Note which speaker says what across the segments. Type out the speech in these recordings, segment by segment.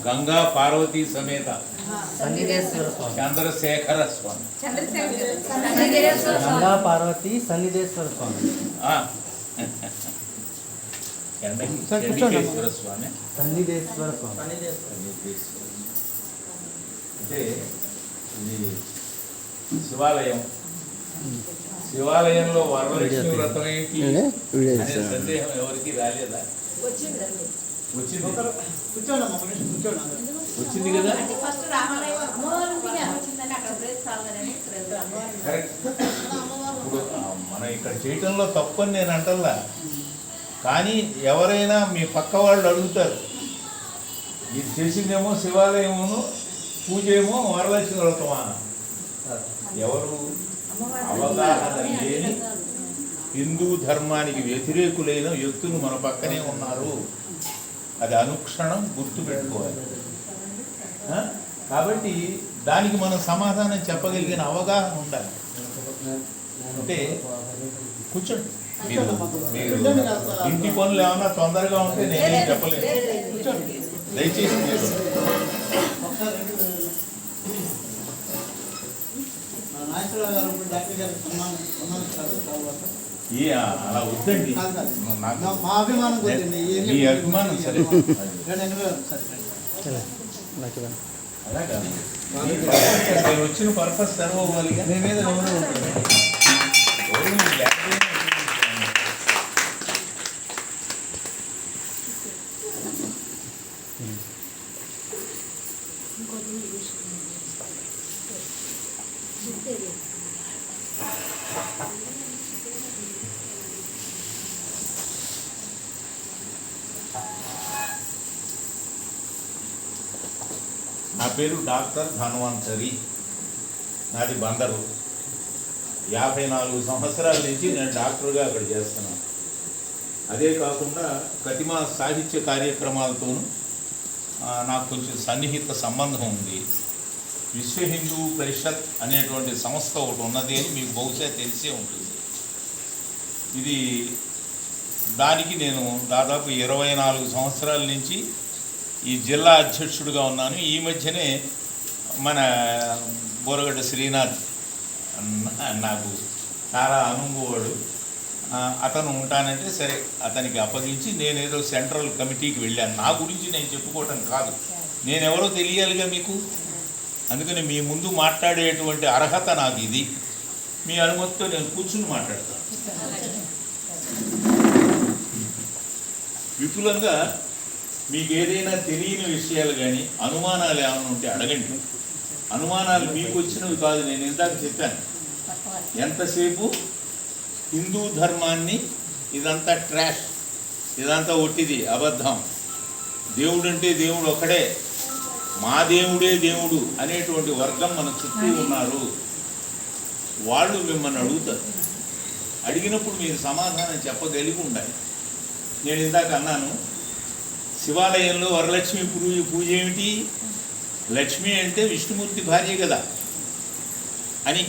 Speaker 1: గంగా పార్వతి సమేత చంద్రశేఖర స్వామి.
Speaker 2: గంగా పార్వతి సన్నిధేశ్వర స్వామి.
Speaker 1: చంద్రశేఖర స్వామి
Speaker 2: సన్నిధేశ్వర స్వామి.
Speaker 1: అంటే ఇది శివాలయం. శివాలయంలో వరలక్ష్మి వ్రతం ఏంటి అనే సందేహం ఎవరికి రాలేదా? వచ్చింది కదా. ఇప్పుడు మనం ఇక్కడ చేయటంలో తప్పని నేను అంటల్లా, కానీ ఎవరైనా మీ పక్క వాళ్ళు అడుగుతారు, ఇది చేసిందేమో శివాలయమును పూజ ఏమో వరలక్ష్మి వ్రతమా. ఎవరు అవగాహన లేని హిందూ ధర్మానికి వ్యతిరేకులైన వ్యక్తులు మన పక్కనే ఉన్నారు. అది అనుక్షణం గుర్తుపెట్టుకోవాలి. కాబట్టి దానికి మనం సమాధానం చెప్పగలిగిన అవగాహన ఉండాలి. అంటే కూర్చోండి. మీరు ఇంటి పనులు ఏమన్నా తొందరగా ఉంటే నేనేం చెప్పలేదు. దయచేసి అలా వద్దండి. మీ అభిమానం సరే. అలా కాదు, నేను వచ్చిన పర్పస్ సర్వ్ అవ్వాలి. నేనేదో నా పేరు డాక్టర్ ధన్వంతరి. నాది బందరు. 54 సంవత్సరాల నుంచి నేను డాక్టర్గా అక్కడ చేస్తున్నాను. అదే కాకుండా ప్రతిమా సాహిత్య కార్యక్రమాలతోనూ నాకు కొంచెం సన్నిహిత సంబంధం ఉంది. విశ్వ హిందూ పరిషత్ అనేటువంటి సంస్థ ఒకటి ఉన్నది అని మీకు బహుశా తెలిసే ఉంటుంది. ఇది దానికి నేను దాదాపు 24 సంవత్సరాల నుంచి ఈ జిల్లా అధ్యక్షుడిగా ఉన్నాను. ఈ మధ్యనే మన బోరగడ్డ శ్రీనాథ్ నాకు చాలా అనుభవాడు, అతను ఉంటానంటే సరే అతనికి అప్పగించి నేనేదో సెంట్రల్ కమిటీకి వెళ్ళాను. నా గురించి నేను చెప్పుకోవటం కాదు, నేనెవరో తెలియాలిగా మీకు. అందుకని మీ ముందు మాట్లాడేటువంటి అర్హత నాకు ఇది. మీ అనుమతితో నేను కూర్చుని మాట్లాడతాను. విపులంగా మీకు ఏదైనా తెలియని విషయాలు కానీ అనుమానాలు ఏమైనా ఉంటే అడగండి. అనుమానాలు మీకు వచ్చినవి కాదు. నేను ఇందాక చెప్పాను, ఎంతసేపు హిందూ ధర్మాన్ని ఇదంతా ట్రాష్, ఇదంతా ఒట్టిది, అబద్ధం, దేవుడు అంటే దేవుడు ఒకడే, మా దేవుడే దేవుడు అనేటువంటి వర్గం మన చుట్టూ ఉన్నారు. వాళ్ళు మిమ్మల్ని అడుగుతారు. అడిగినప్పుడు మీరు సమాధానం చెప్పగలిగి ఉండాలి. నేను ఇందాక అన్నాను, శివాలయంలో వరలక్ష్మి పూజ ఏమిటి? లక్ష్మి అంటే విష్ణుమూర్తి భార్య కదా అని.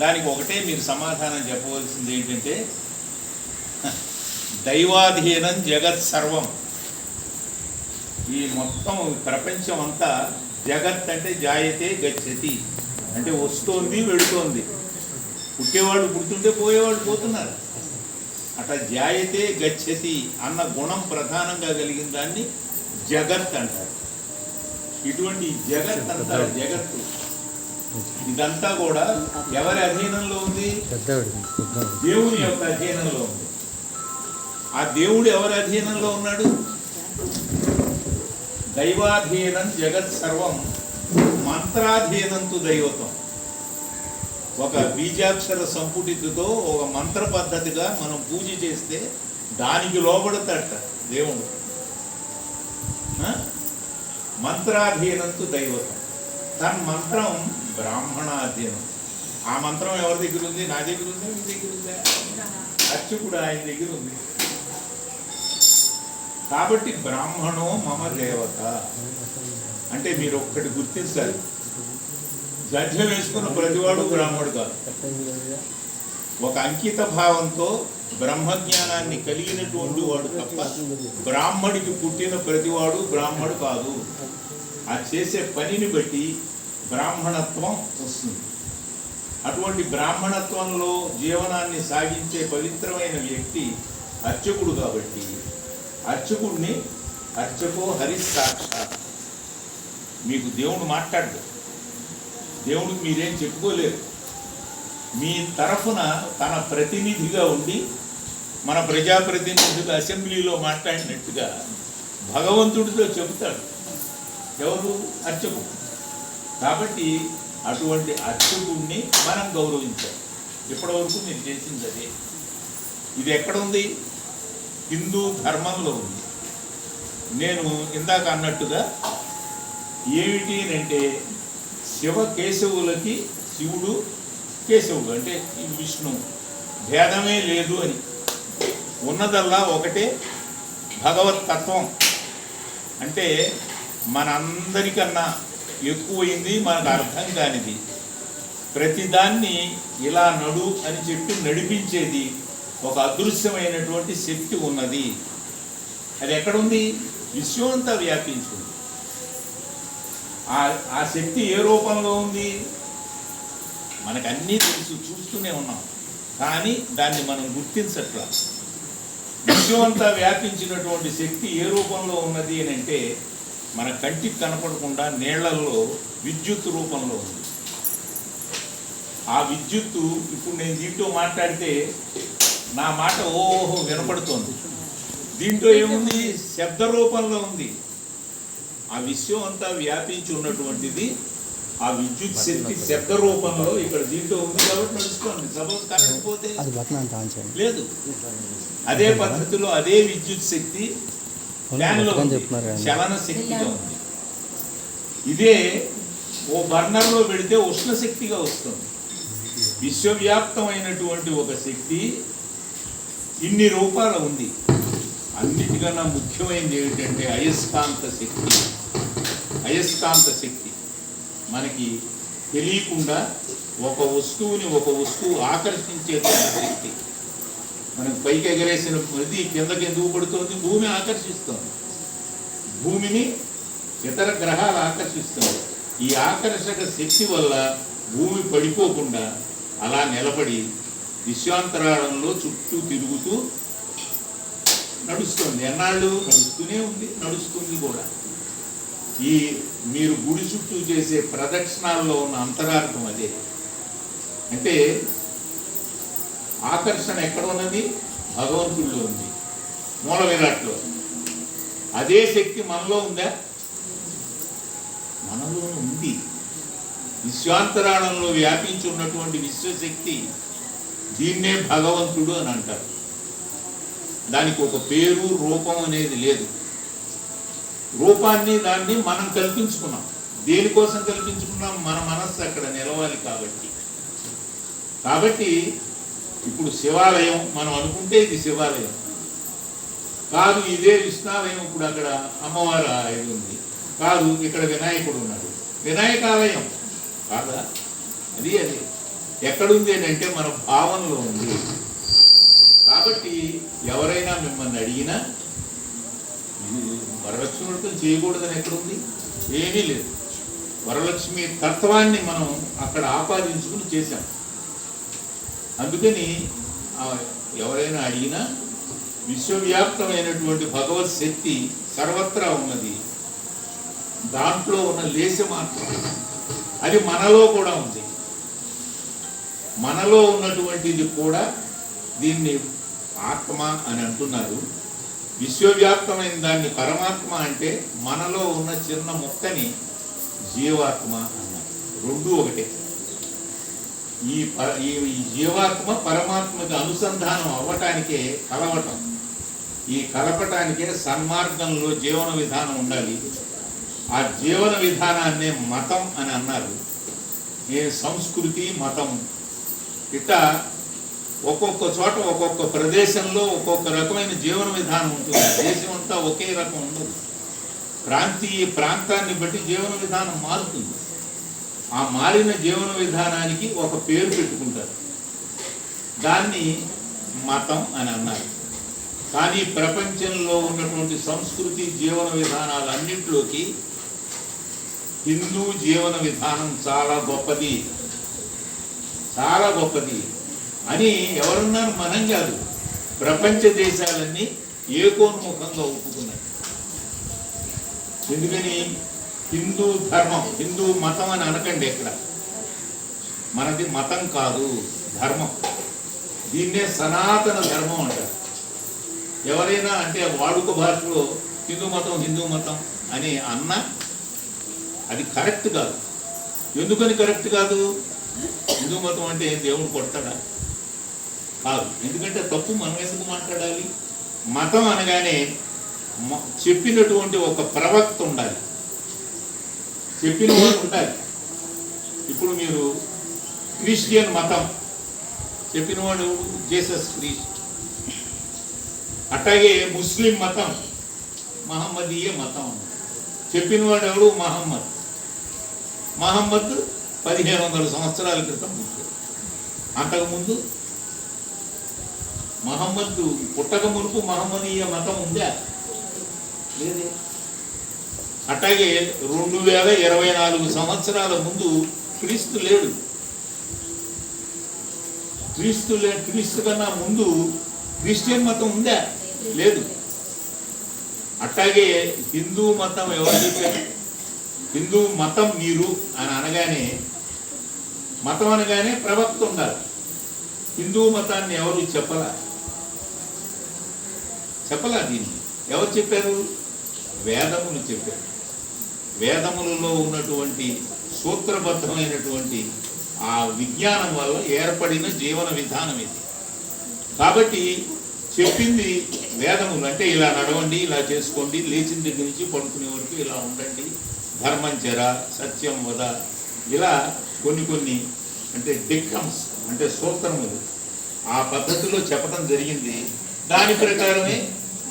Speaker 1: దానికి ఒకటే మీరు సమాధానం చెప్పవలసింది ఏంటంటే, దైవాధీనం జగత్ సర్వం. ఈ మొత్తం ప్రపంచం అంతా జగత్ అంటే జాయతే గచ్చతి అంటే వస్తోంది వెళుతోంది. పుట్టేవాళ్ళు పుడుతుంటే పోయేవాళ్ళు పోతున్నారు. అట్లా జాయతే గచ్చతి అన్న గుణం ప్రధానంగా కలిగిన దాన్ని జగత్ అంటారు. ఇటువంటి జగత్ అంతా, జగత్తు ఇదంతా కూడా ఎవరి అధీనంలో ఉంది? దేవుని యొక్క అధీనంలో ఉంది. ఆ దేవుడు ఎవరి అధీనంలో ఉన్నాడు? దైవాధీనం జగత్ సర్వం మంత్రాధీనంతు దైవతం. ఒక బీజాక్షర సంపుటితో ఒక మంత్ర పద్ధతిగా మనం పూజ చేస్తే దానికి లోబడతాడట దేవుడు. మంత్రాధీనంతు దైవతం. దాని మంత్రం బ్రాహ్మణాధీనం. ఆ మంత్రం ఎవరి దగ్గర ఉంది? నా దగ్గర ఉందా? మీ దగ్గర ఉందా? అర్చకుడు ఆయన దగ్గర ఉంది. కాబట్టి బ్రాహ్మణో మమ దేవత అంటే మీరు ఒక్కటి గుర్తించాలి, జడ్జం వేసుకున్న ప్రతివాడు బ్రాహ్మణుడు కాదు. ఒక అంకిత భావంతో బ్రహ్మజ్ఞానాన్ని కలిగినటువంటి వాడు తప్ప బ్రాహ్మడికి పుట్టిన ప్రతివాడు బ్రాహ్మడు కాదు. ఆ చేసే పనిని బట్టి బ్రాహ్మణత్వం వస్తుంది. అటువంటి బ్రాహ్మణత్వంలో జీవనాన్ని సాగించే పవిత్రమైన వ్యక్తి అర్చకుడు కాబట్టి అర్చకుడిని అర్చకో హరిసాక్షాత్. మీకు దేవుడు మాట్లాడు, దేవుడికి మీరేం చెప్పుకోలేరు. మీ తరఫున తన ప్రతినిధిగా ఉండి మన ప్రజాప్రతినిధులు అసెంబ్లీలో మాట్లాడినట్టుగా భగవంతుడితో చెబుతాడు. ఎవరు? అర్చకుడు. కాబట్టి అటువంటి అర్చకుడిని మనం గౌరవించాలి. ఇప్పటివరకు నేను చేసింది అదే. ఇది ఎక్కడ ఉంది? హిందూ ధర్మంలో ఉంది. నేను ఇందాక అన్నట్టుగా ఏమిటి అంటే శివ కేశవులకి శివుడు కేశవుడు అంటే విష్ణు భేదమే లేదు అని, ఉన్నదల్లా ఒకటే భగవతత్వం. అంటే మనందరికన్నా ఎక్కువైంది, మనకు అర్థం కానిది. ప్రతిదాన్ని ఇలా నడు అని చెప్పి నడిపించేది ఒక అదృశ్యమైనటువంటి శక్తి ఉన్నది. అది ఎక్కడుంది? విశ్వం అంతా వ్యాపించుంది. ఆ శక్తి ఏ రూపంలో ఉంది? మనకు అన్నీ తెలుసు, చూస్తూనే ఉన్నాం, కానీ దాన్ని మనం గుర్తించట్లా. విశ్వం అంతా వ్యాపించినటువంటి శక్తి ఏ రూపంలో ఉన్నది అని అంటే మన కంటికి కనపడకుండా నీళ్లలో విద్యుత్ రూపంలో ఉంది. ఆ విద్యుత్తు ఇప్పుడు నేను దీంట్లో మాట్లాడితే నా మాట ఓహో వినపడుతోంది. దీంట్లో ఏముంది? శబ్ద రూపంలో ఉంది. ఆ విశ్వం అంతా వ్యాపించి ఉన్నటువంటిది ఆ విద్యుత్ శక్తి శబ్ద రూపంలో ఇక్కడ దీంట్లో ఉంది కాబట్టి నడుస్తుంది. సపోజ్ కరెంట్ పోతే లేదు. అదే పద్ధతిలో అదే విద్యుత్ శక్తి ఫ్యాన్లో చలన శక్తిగా ఉంది. ఇదే ఓ బర్నర్లో పెడితే ఉష్ణ శక్తిగా వస్తుంది. విశ్వవ్యాప్తమైనటువంటి ఒక శక్తి ఇన్ని రూపాలు ఉంది. అన్నిటికన్నా ముఖ్యమైనది ఏమిటంటే అయస్కాంత శక్తి. అయస్కాంత శక్తి మనకి తెలియకుండా ఒక వస్తువు ఆకర్షించే శక్తి. మనకు పైకి ఎగరేసిన ప్రతి కిందకి ఎందుకు పడుతుంది? భూమి ఆకర్షిస్తుంది. భూమిని ఇతర గ్రహాలు ఆకర్షిస్తుంది. ఈ ఆకర్షక శక్తి వల్ల భూమి పడిపోకుండా అలా నిలబడి విశ్వాంతరాళంలో చుట్టూ తిరుగుతూ నడుస్తుంది. ఎన్నాళ్ళు నడుస్తూనే ఉంది, నడుస్తుంది కూడా. ఈ మీరు గుడి చుట్టూ చేసే ప్రదక్షిణాల్లో ఉన్న అంతరార్థం అదే. అంటే ఆకర్షణ ఎక్కడ ఉన్నది? భగవంతుడిలో ఉంది, మూల విరాట్లో. అదే శక్తి మనలో ఉందా? మనలో ఉంది. విశ్వాంతరాళంలో వ్యాపించి ఉన్నటువంటి విశ్వశక్తి, దీన్నే భగవంతుడు అని అంటారు. దానికి ఒక పేరు రూపం అనేది లేదు. రూపాన్ని దాన్ని మనం కల్పించుకున్నాం. దేనికోసం కల్పించుకున్నాం? మన మనస్సు అక్కడ నిలవాలి కాబట్టి. కాబట్టి ఇప్పుడు శివాలయం మనం అనుకుంటే ఇది శివాలయం కాదు, ఇదే విష్ణాలయం. ఇప్పుడు అక్కడ అమ్మవారు ఇది ఉంది కాదు, ఇక్కడ వినాయకుడు ఉన్నాడు, వినాయకాలయం కాదా? అది ఎక్కడుంది అని అంటే మన భావనలో ఉంది. కాబట్టి ఎవరైనా మిమ్మల్ని అడిగినా వరలక్ష్మి వ్రతం చేయకూడదని ఎక్కడుంది? ఏమీ లేదు. వరలక్ష్మి తత్వాన్ని మనం అక్కడ ఆపాదించుకుని చేశాం. అందుకని ఎవరైనా అడిగినా విశ్వవ్యాప్తమైనటువంటి భగవత్ శక్తి సర్వత్రా ఉన్నది. దాంట్లో ఉన్న లేశ మాత్రం అది మనలో కూడా ఉంది. మనలో ఉన్నటువంటిది కూడా దీన్ని ఆత్మ అని అంటున్నారు. విశ్వవ్యాప్తమైన దాన్ని పరమాత్మ అంటే మనలో ఉన్న చిన్న ముక్కని జీవాత్మ అన్నారు. రెండు ఒకటే. ఈ జీవాత్మ పరమాత్మకి అనుసంధానం అవ్వటానికే కలవటం. ఈ కలపటానికే సన్మార్గంలో జీవన విధానం ఉండాలి. ఆ జీవన విధానాన్నే మతం అని అన్నారు. సంస్కృతి మతం ఇట్లా ఒక్కొక్క చోట ఒక్కొక్క ప్రదేశంలో ఒక్కొక్క రకమైన జీవన విధానం ఉంటుంది. దేశం అంతా ఒకే రకం ఉండదు. ప్రాంతాన్ని బట్టి జీవన విధానం మారుతుంది. ఆ మారిన జీవన విధానానికి ఒక పేరు పెట్టుకుంటారు. దాన్ని మతం అని అన్నారు. కానీ ప్రపంచంలో ఉన్నటువంటి సంస్కృతి జీవన విధానాలన్నింటిలోకి హిందూ జీవన విధానం చాలా గొప్పది, చాలా గొప్పది అని ఎవరున్నారు? మనం కాదు, ప్రపంచ దేశాలన్నీ ఏకోన్ముఖంగా ఒప్పుకున్నాయి. ఎందుకని? హిందూ ధర్మం, హిందూ మతం అని అనకండి ఎక్కడ. మనది మతం కాదు, ధర్మం. దీన్నే సనాతన ధర్మం అంటారు. ఎవరైనా అంటే వాడుక భాషలో హిందూ మతం అని అన్నా అది కరెక్ట్ కాదు. ఎందుకని కరెక్ట్ కాదు? హిందూ మతం అంటే దేవుడు కొడతాడా? కాదు. ఎందుకంటే తప్పు మనం ఎందుకు మాట్లాడాలి? మతం అనగానే చెప్పినటువంటి ఒక ప్రవక్త ఉండాలి, చెప్పిన వాడు ఉండాలి. ఇప్పుడు మీరు క్రిస్టియన్ మతం చెప్పినవాడు జీసస్ క్రీస్ట్. అట్లాగే ముస్లిం మతం మహమ్మదీయ మతం చెప్పినవాడు ఎవడు? మహమ్మద్ 1500 సంవత్సరాల క్రితం పుట్టాడు. అంతకుముందు మహమ్మద్ పుట్టక మునుపు మహమ్మదీయ మతం ఉందా? లేదే. అట్లాగే 2024 సంవత్సరాల ముందు క్రీస్తు లేడు. క్రీస్తు కన్నా ముందు క్రిస్టియన్ మతం ఉందా? లేదు. అట్లాగే హిందూ మతం ఎవరు చెప్పారు? హిందూ మతం మీరు అని అనగానే, మతం అనగానే ప్రవక్త ఉండాలి. హిందూ మతాన్ని ఎవరు చెప్పలా. దీన్ని ఎవరు చెప్పారు? వేదములు చెప్పారు. వేదములలో ఉన్నటువంటి సూత్రబద్ధమైనటువంటి ఆ విజ్ఞానం వల్ల ఏర్పడిన జీవన విధానం ఇది. కాబట్టి చెప్పింది వేదములు. అంటే ఇలా నడవండి, ఇలా చేసుకోండి, లేచిన దగ్గర నుంచి పడుకునే వరకు ఇలా ఉండండి, ధర్మం చెర, సత్యం వద, ఇలా కొన్ని అంటే డిక్టమ్స్ అంటే సూత్రములు ఆ పద్ధతిలో చెప్పడం జరిగింది. దాని ప్రకారమే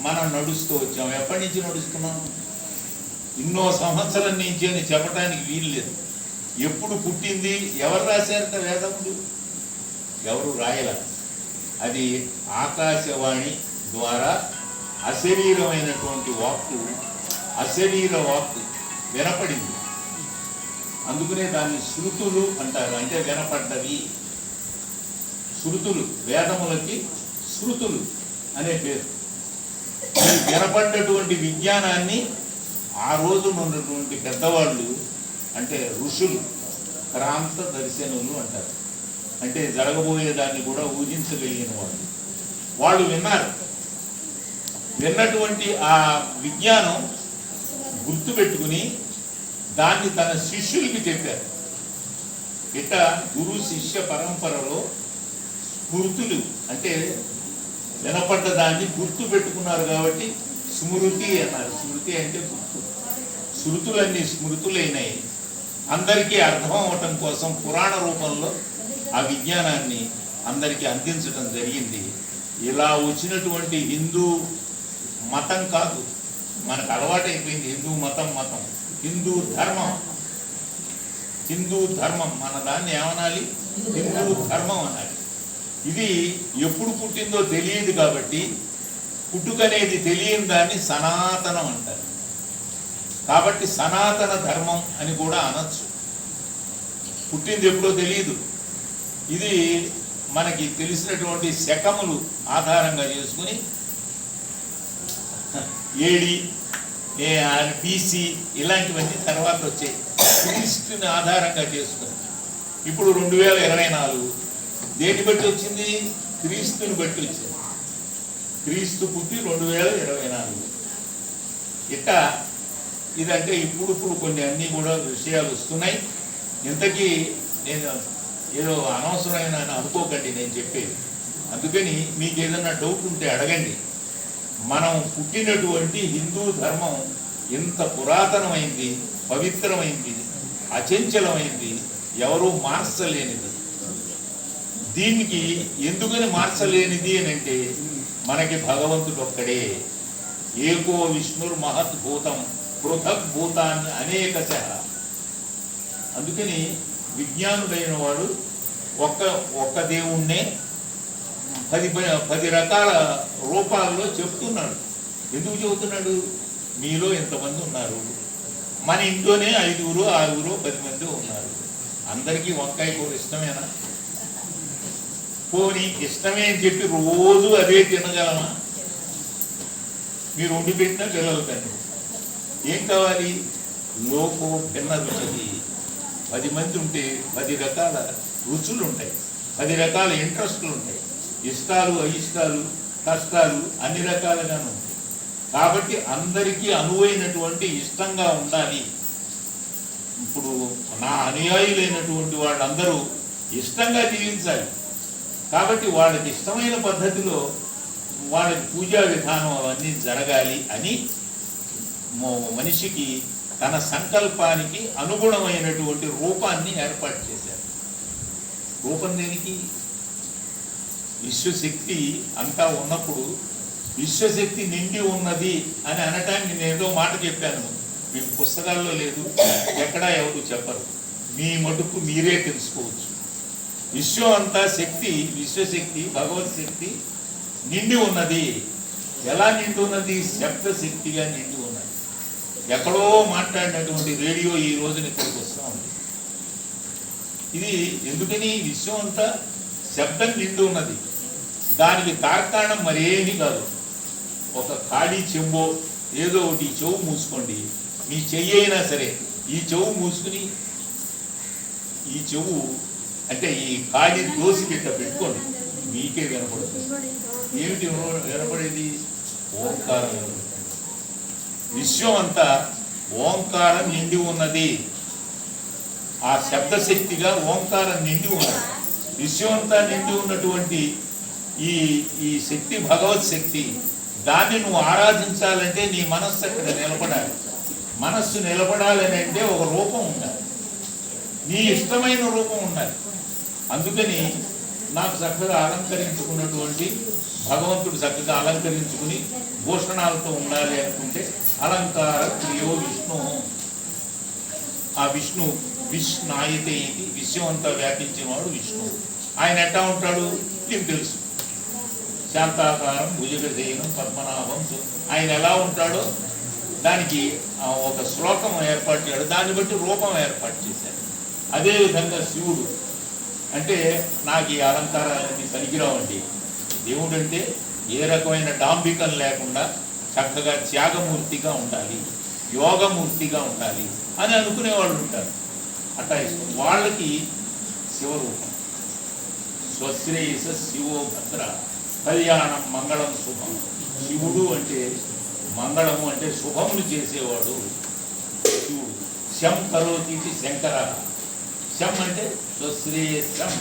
Speaker 1: మనం నడుస్తూ వచ్చాం. ఎప్పటి నుంచి నడుస్తున్నాం? ఎన్నో సంవత్సరం నుంచి అని చెప్పడానికి వీలు లేదు. ఎప్పుడు పుట్టింది? ఎవరు రాశారట వేదములు? ఎవరు రాయల. అది ఆకాశవాణి ద్వారా అశరీరమైనటువంటి వాక్కు, అశరీర వాక్కు వినపడింది. అందుకనే దాన్ని శృతులు అంటారు. అంటే వినపడ్డవి. శృతులు, వేదములకి శృతులు అనే పేరు. వినపడ్డటువంటి విజ్ఞానాన్ని ఆ రోజు ఉన్నటువంటి పెద్దవాళ్ళు అంటే ఋషులు, క్రాంత దర్శనులు అంటారు. అంటే జరగబోయేదాన్ని కూడా ఊహించగలిగిన వాళ్ళు విన్నారు. విన్నటువంటి ఆ విజ్ఞానం గుర్తుపెట్టుకుని దాన్ని తన శిష్యులకి చెప్పారు. ఇట గురు శిష్య పరంపరలో స్మృతులు అంటే వినపడ్డ దాన్ని గుర్తు పెట్టుకున్నారు కాబట్టి స్మృతి అన్నారు. స్మృతి అంటే గుర్తు. శృతులన్నీ స్మృతులైనాయి. అందరికీ అర్థం అవటం కోసం పురాణ రూపంలో ఆ విజ్ఞానాన్ని అందరికీ అందించడం జరిగింది. ఇలా వచ్చినటువంటి హిందూ మతం కాదు, మనకు అలవాటైపోయింది హిందూ మతం. హిందూ ధర్మం మన దాన్ని ఏమనాలి? హిందూ ధర్మం అనాలి. ఇది ఎప్పుడు పుట్టిందో తెలియదు కాబట్టి పుట్టుకనేది తెలియని దాన్ని సనాతనం అంటారు. కాబట్టి సనాతన ధర్మం అని కూడా అనొచ్చు. పుట్టింది ఎప్పుడో తెలియదు. ఇది మనకి తెలిసినటువంటి శకములు ఆధారంగా చేసుకుని ఏడి, బీసీ ఇలాంటివన్నీ తర్వాత వచ్చాయి. క్రీస్తుని ఆధారంగా చేసుకుని ఇప్పుడు 2024 దేన్ని బట్టి వచ్చింది? క్రీస్తుని బట్టి వచ్చింది. క్రీస్తు పుట్టి 2024. ఇట్లా ఇదంటే ఇప్పుడు కొన్ని అన్నీ కూడా విషయాలు వస్తున్నాయి. ఇంతకీ నేను ఏదో అనవసరమైన అనుకోకండి నేను చెప్పేది. అందుకని మీకు ఏదైనా డౌట్ ఉంటే అడగండి. మనం పుట్టినటువంటి హిందూ ధర్మం ఎంత పురాతనమైంది, పవిత్రమైంది, అచంచలమైంది, ఎవరూ మార్చలేనిది. దీనికి ఎందుకని మార్చలేనిది అని అంటే మనకి భగవంతుడు ఒక్కడే. ఏకో విష్ణుర్ మహద్భూతం పృథక్ భూతాన్ని అనేకశ. అందుకని విజ్ఞానుడైన వాడు ఒక్క దేవుణ్ణే 10 రకాల రూపాల్లో చెప్తున్నాడు. ఎందుకు చెబుతున్నాడు? మీలో ఇంతమంది ఉన్నారు, మన ఇంట్లోనే 5, 6, 10 మంది ఉన్నారు. అందరికీ వంకాయ కూర ఇష్టమేనా? పోనీ ఇష్టమే అని చెప్పి రోజు అదే తినగలమా? మీరు వండి పెట్టినా పిల్లలకండి. ఏం కావాలి? లోకో భిన్న రుచి. 10 మంది ఉంటే 10 రకాల రుచులు ఉంటాయి, 10 రకాల ఇంట్రెస్టులు ఉంటాయి, ఇష్టాలు, అయిష్టాలు, కష్టాలు అన్ని రకాలుగాను ఉంటాయి. కాబట్టి అందరికీ అనువైనటువంటి ఇష్టంగా ఉండాలి. ఇప్పుడు నా అనుయాయులైనటువంటి వాళ్ళందరూ ఇష్టంగా జీవించాలి. కాబట్టి వాళ్ళకి ఇష్టమైన పద్ధతిలో వాళ్ళకి పూజా విధానం అవన్నీ జరగాలి అని మనిషికి తన సంకల్పానికి అనుగుణమైనటువంటి రూపాన్ని ఏర్పాటు చేశారు. రూపం దేనికి? విశ్వశక్తి అంతా ఉన్నప్పుడు విశ్వశక్తి నిండి ఉన్నది అని అనటానికి నేను ఏదో మాట చెప్పాను. మీకు పుస్తకాల్లో లేదు, ఎక్కడా ఎవరు చెప్పరు, మీ మటుకు మీరే తెలుసుకోవచ్చు. విశ్వం అంతా శక్తి, విశ్వశక్తి, భగవత్ శక్తి నిండి ఉన్నది. ఎలా నిండి ఉన్నది? శబ్ద శక్తిగా నిండి ఉన్నది. ఎక్కడో మాట్లాడినటువంటి రేడియో ఈ రోజున ఇక్కడికి వస్తూ ఉంది. ఇది ఎందుకని? విశ్వం అంతా శబ్దం నిండి ఉన్నది. దానికి తార్కాణం మరేమీ కాదు. ఒక ఖాళీ చెంబో ఏదో ఒకటి చెవు మూసుకోండి, మీ చెయ్యి అయినా సరే ఈ చెవు మూసుకుని ఈ చెవు అంటే ఈ ఖాళీ దోసి బిడ్డ పెట్టుకోండి, మీకే వినపడుతుంది. ఏమిటి వినపడేది? ఓంకారం. విశ్వం అంతా ఓంకారం నిండి ఉన్నది. ఆ శబ్దశక్తిగా ఓంకారం నిండి ఉన్నది. విశ్వం అంతా నిండి ఉన్నటువంటి ఈ శక్తి భగవత్ శక్తి. దాన్ని నువ్వు ఆరాధించాలంటే నీ మనస్సు అక్కడ నిలబడాలి. మనస్సు నిలబడాలని అంటే ఒక రూపం ఉండాలి, నీ ఇష్టమైన రూపం ఉండాలి. అందుకని నాకు చక్కగా అలంకరించుకున్నటువంటి భగవంతుడు చక్కగా అలంకరించుకుని భూషణాలతో ఉండాలి అనుకుంటే అలంకార ప్రియో విష్ణు. ఆ విష్ణు విష్ణాయితే ఇది, విశ్వం అంతా వ్యాపించిన వాడు విష్ణు. ఆయన ఎట్టా ఉంటాడు? నీకు తెలుసు. శాంతాకారం, భుజగశయనం, పద్మనాభం. ఆయన ఎలా ఉంటాడో దానికి ఒక శ్లోకం ఏర్పాటు చేయడం, దాన్ని బట్టి రూపం ఏర్పాటు చేశారు. అదేవిధంగా శివుడు అంటే నాకు ఈ అలంకారాలన్నీ పనికిరావండి. దేవుడు అంటే ఏ రకమైన డాంబికం లేకుండా చక్కగా త్యాగమూర్తిగా ఉండాలి, యోగమూర్తిగా ఉండాలి అని అనుకునే వాళ్ళు ఉంటారు. అట్లా ఇష్టం వాళ్ళకి శివరూపం. స్వశ్రేయస శివో భద్ర కళ్యాణం మంగళం శుభం. శివుడు అంటే మంగళము అంటే శుభములు చేసేవాడు శివుడు. శం కరోతి శంకర. శం అంటే స్వశ్రేయసం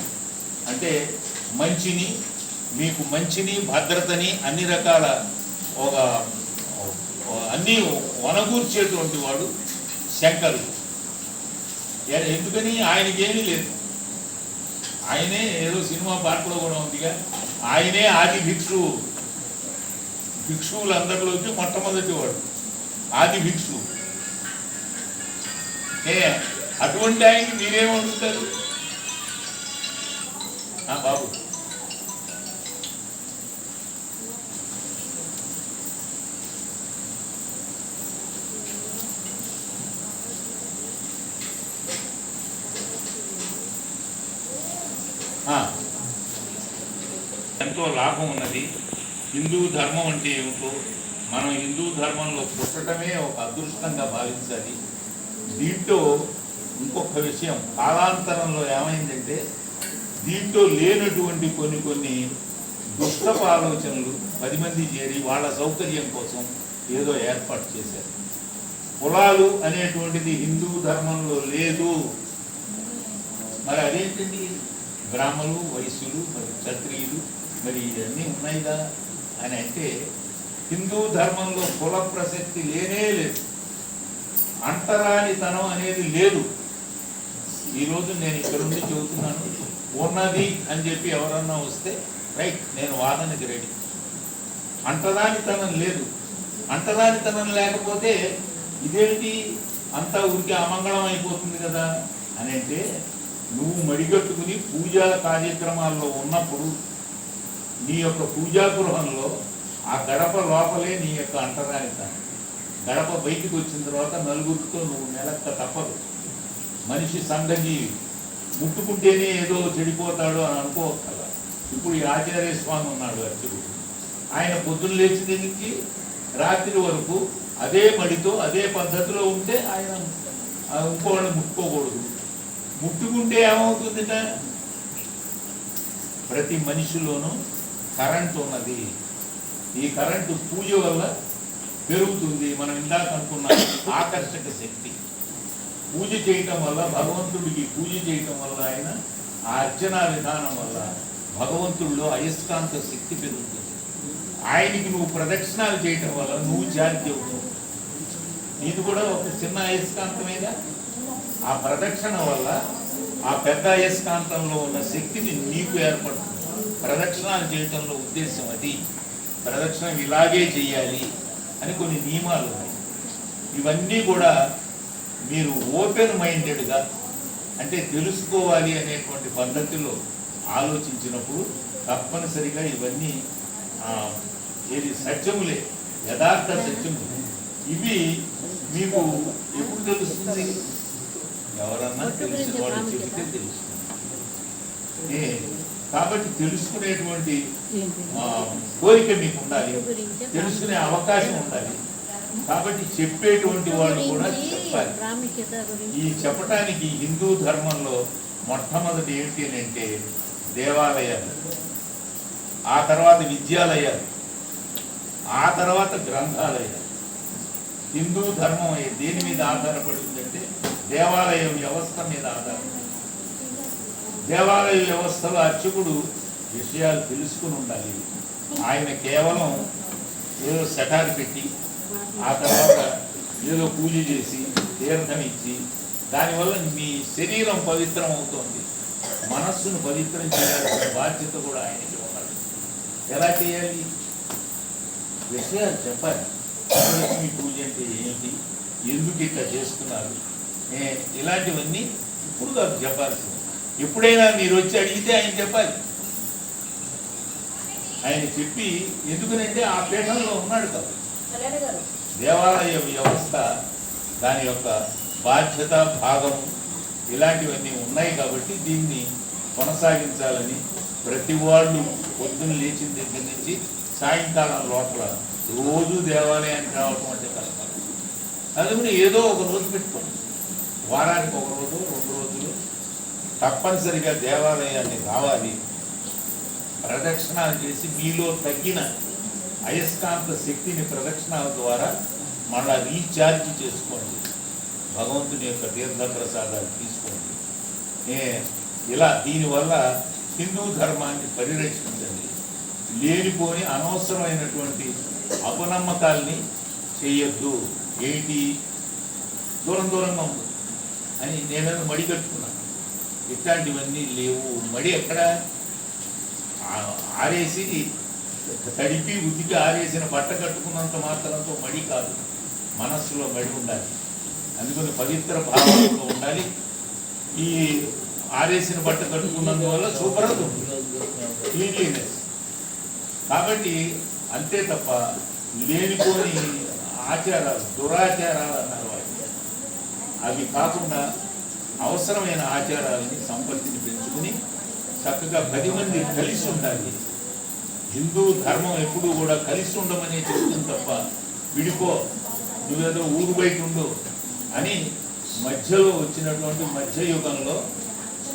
Speaker 1: అంటే మంచిని, మీకు మంచిని, భద్రతని, అన్ని రకాల ఒక అన్నీ వనగూర్చేటువంటి వాడు శంకరుడు. ఎందుకని? ఆయనకి ఏమీ లేదు. ఆయనే ఏదో సినిమా పాటలో కూడా ఉందిగా, ఆయనే ఆది భిక్షువు. భిక్షువులందరిలోకి మొట్టమొదటి వాడు ఆది భిక్షువు. అటువంటి ఆయనకి మీరేమవుతారు? బాబు ఎంతో లాభం ఉన్నది. హిందూ ధర్మం అంటే ఏమిటో, మనం హిందూ ధర్మంలో పుట్టడమే ఒక అదృష్టంగా భావించాలి. దీంట్లో ఇంకొక విషయం, కాలాంతరంలో ఏమైందంటే దీంట్లో లేనటువంటి కొన్ని దుష్టపు ఆలోచనలు 10 మంది చేరి వాళ్ళ సౌకర్యం కోసం ఏదో ఏర్పాటు చేశారు. కులాలు అనేటువంటిది హిందూ ధర్మంలో లేదు. మరి అదేంటండి? బ్రాహ్మణులు, వైశ్యులు, మరి క్షత్రియులు, మరి ఇవన్నీ ఉన్నాయిగా అని అంటే హిందూ ధర్మంలో కుల ప్రసక్తి లేనే లేదు. అంటరానితనం అనేది లేదు. ఈరోజు నేను ఇక్కడ నుండి చెబుతున్నాను, ఉన్నది అని చెప్పి ఎవరన్నా వస్తే రైట్, నేను వాదనకి రెడీ. అంటరానితనం లేదు. అంటరానితనం లేకపోతే ఇదేంటి అంతా ఊరికి అమంగళం అయిపోతుంది కదా అని అంటే, నువ్వు మడిగట్టుకుని పూజా కార్యక్రమాల్లో ఉన్నప్పుడు నీ యొక్క పూజా గృహంలో ఆ గడప లోపలే నీ యొక్క అంటరానితనం. గడప బయటికి వచ్చిన తర్వాత నలుగురితో నువ్వు మెలక్క తప్పదు. మనిషి సంఘజీవి, ముట్టుకుంటేనే ఏదో చెడిపోతాడు అని అనుకోవట్లా. ఇప్పుడు ఈ ఆచార్య స్వామి ఉన్నాడు అర్చకుడు, ఆయన పొద్దున్న లేచి నుంచి రాత్రి వరకు అదే మడితో అదే పద్ధతిలో ఉంటే ఆయన ఇంకోళ్ళని ముట్టుకోకూడదు. ముట్టుకుంటే ఏమవుతుందిట? ప్రతి మనిషిలోనూ కరెంట్ ఉన్నది. ఈ కరెంటు పూజ వల్ల పెరుగుతుంది. మనం ఇందాక అనుకున్న ఆకర్షక శక్తి పూజ చేయటం వల్ల, భగవంతుడికి పూజ చేయటం వల్ల, ఆయన ఆ అర్చనా విధానం వల్ల భగవంతుడిలో అయస్కాంత శక్తి పెరుగుతుంది. ఆయనకి నువ్వు ప్రదక్షిణాలు చేయటం వల్ల నువ్వు జాతి అవుతావు. నీది కూడా ఒక చిన్న అయస్కాంతమేగా. ఆ ప్రదక్షిణ వల్ల ఆ పెద్ద అయస్కాంతంలో ఉన్న శక్తిని నీకు ఏర్పడుతుంది. ప్రదక్షిణాలు చేయటంలో ఉద్దేశం అది. ప్రదక్షిణ ఇలాగే చేయాలి అని కొన్ని నియమాలు ఉన్నాయి. ఇవన్నీ కూడా మీరు ఓపెన్ మైండెడ్గా, అంటే తెలుసుకోవాలి అనేటువంటి పద్ధతిలో ఆలోచించినప్పుడు తప్పనిసరిగా ఇవన్నీ ఏది సత్యములే, యథార్థ సత్యములు. ఇవి మీకు ఎప్పుడు తెలుస్తుంది? ఎవరన్నా తెలిసిన వాళ్ళు చెబితే తెలుస్తుంది. కాబట్టి తెలుసుకునేటువంటి కోరిక మీకు ఉండాలి, తెలుసుకునే అవకాశం ఉండాలి. కాబట్టి చెప్పేటువంటి వాళ్ళు కూడా చెప్పాలి. ఈ చెప్పటానికి హిందూ ధర్మంలో మొట్టమొదటి ఏంటి అంటే దేవాలయాలు, ఆ తర్వాత విద్యాలయాలు, ఆ తర్వాత గ్రంథాలయాలు. హిందూ ధర్మం దేని మీద ఆధారపడి ఉందంటే దేవాలయ వ్యవస్థ మీద ఆధారపడి. దేవాలయ వ్యవస్థలో అర్చకుడు విషయాలు తెలుసుకుని ఉండాలి. ఆయన కేవలం ఏదో శటాలు పెట్టి ఆ తర్వాత ఏదో పూజ చేసి తీర్థం ఇచ్చి దానివల్ల మీ శరీరం పవిత్రం అవుతుంది, మనస్సును పవిత్రం చేయాల్సిన బాధ్యత కూడా ఆయనకి ఉన్నది. ఎలా చేయాలి? విషయాలు చెప్పాలి. మీ పూజ అంటే ఏంటి, ఎందుకు ఇట్లా చేస్తున్నారు, ఇలాంటివన్నీ ఇప్పుడు కాదు చెప్పాల్సింది. ఎప్పుడైనా మీరు వచ్చి అడిగితే ఆయన చెప్పాలి. ఆయన చెప్పి, ఎందుకనంటే ఆ పీఠంలో ఉన్నాడు కాబట్టి. దేవాలయ వ్యవస్థ దాని యొక్క బాధ్యత భాగం ఇలాంటివన్నీ ఉన్నాయి కాబట్టి దీన్ని కొనసాగించాలని ప్రతి వాళ్ళు పొద్దున్న లేచిన దగ్గర నుంచి సాయంకాలం లోపల రోజు దేవాలయానికి రావటం అంటే కష్టం. అందుకని ఏదో ఒక రోజు పెట్టుకోండి, వారానికి ఒక రోజు 2 రోజులు తప్పనిసరిగా దేవాలయాన్ని రావాలి. ప్రదక్షిణాలు చేసి మీలో తగ్గిన అయస్కాంత శక్తిని ప్రదక్షిణాల ద్వారా మళ్ళా రీఛార్జ్ చేసుకోండి. భగవంతుని యొక్క తీర్థ ప్రసాదాలు తీసుకోండి. ఇలా దీనివల్ల హిందూ ధర్మాన్ని పరిరక్షించండి. లేనిపోని అనవసరమైనటువంటి అపనమ్మకాల్ని చేయొద్దు. ఏంటి దూరం దూరంగా ఉంది అని నేనేదో మడి కట్టుకున్నాను, ఇట్లాంటివన్నీ లేవు. మడి ఎక్కడ ఆరేసి తడిపి ఉతికి ఆరేసిన బట్ట కట్టుకున్నంత మాత్రంతో మడి కాదు, మనస్సులో మడి ఉండాలి. అందుకని పవిత్ర భావంలో ఉండాలి. ఈ ఆరేసిన బట్ట కట్టుకున్నందువల్ల శుభ్రత ఉంటుంది, క్లీన్లీనెస్. కాబట్టి అంతే తప్ప లేనిపోని ఆచారాలు, దురాచారాలు అన్నారు వాటిని, అవి కాకుండా అవసరమైన ఆచారాలని సంపత్తిని పెంచుకుని చక్కగా 10 మంది కలిసి ఉండాలి. హిందూ ధర్మం ఎప్పుడూ కూడా కలిసి ఉండమనే చెప్తుంది తప్ప విడిపో, నువ్వేదో ఊరు బయట ఉండు అని మధ్యలో వచ్చినటువంటి మధ్యయుగంలో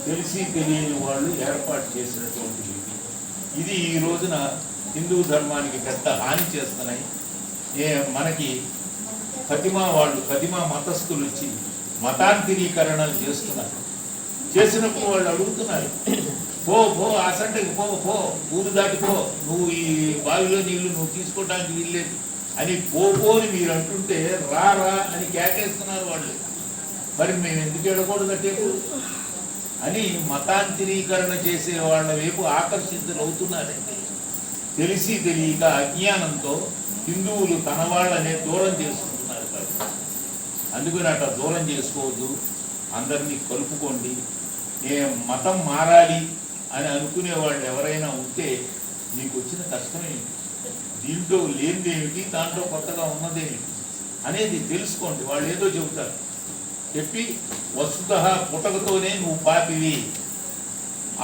Speaker 1: తెలిసి తెలియని వాళ్ళు ఏర్పాటు చేసినటువంటి ఇది ఈ రోజున హిందూ ధర్మానికి పెద్ద హాని చేస్తున్నాయి. మనకి ఫతిమా మతస్థులు వచ్చి మతాంతరీకరణలు చేస్తున్నారు. చేసినప్పుడు వాళ్ళు అడుగుతున్నారు, పో అసంటకి పో, ఊరు దాటిపో, నువ్వు ఈ బావిలో నీళ్లు నువ్వు తీసుకోవడానికి వీల్లేదు అని పోని మీరు అంటుంటే రా అని కేకేస్తున్నారు వాళ్ళు. మరి మేము ఎందుకు ఎడకూడదటేపు అని మతాంతరీకరణ చేసే వాళ్ళ వైపు ఆకర్షితులవుతున్నారండి. తెలిసి తెలియక అజ్ఞానంతో హిందువులు తన వాళ్ళనే దూరం చేసుకుంటున్నారు కాబట్టి అందుకని అట్లా దూరం చేసుకోవద్దు, అందరినీ కలుపుకోండి. మతం మారాలి అని అనుకునే వాళ్ళు ఎవరైనా ఉంటే నీకు వచ్చిన కష్టమేమిటి, దీంట్లో లేనిదేమిటి, దాంట్లో కొత్తగా ఉన్నదేమిటి అనేది తెలుసుకోండి. వాళ్ళు ఏదో చెబుతారు, చెప్పి వస్తుతః పుటకతోనే నువ్వు పాపివి,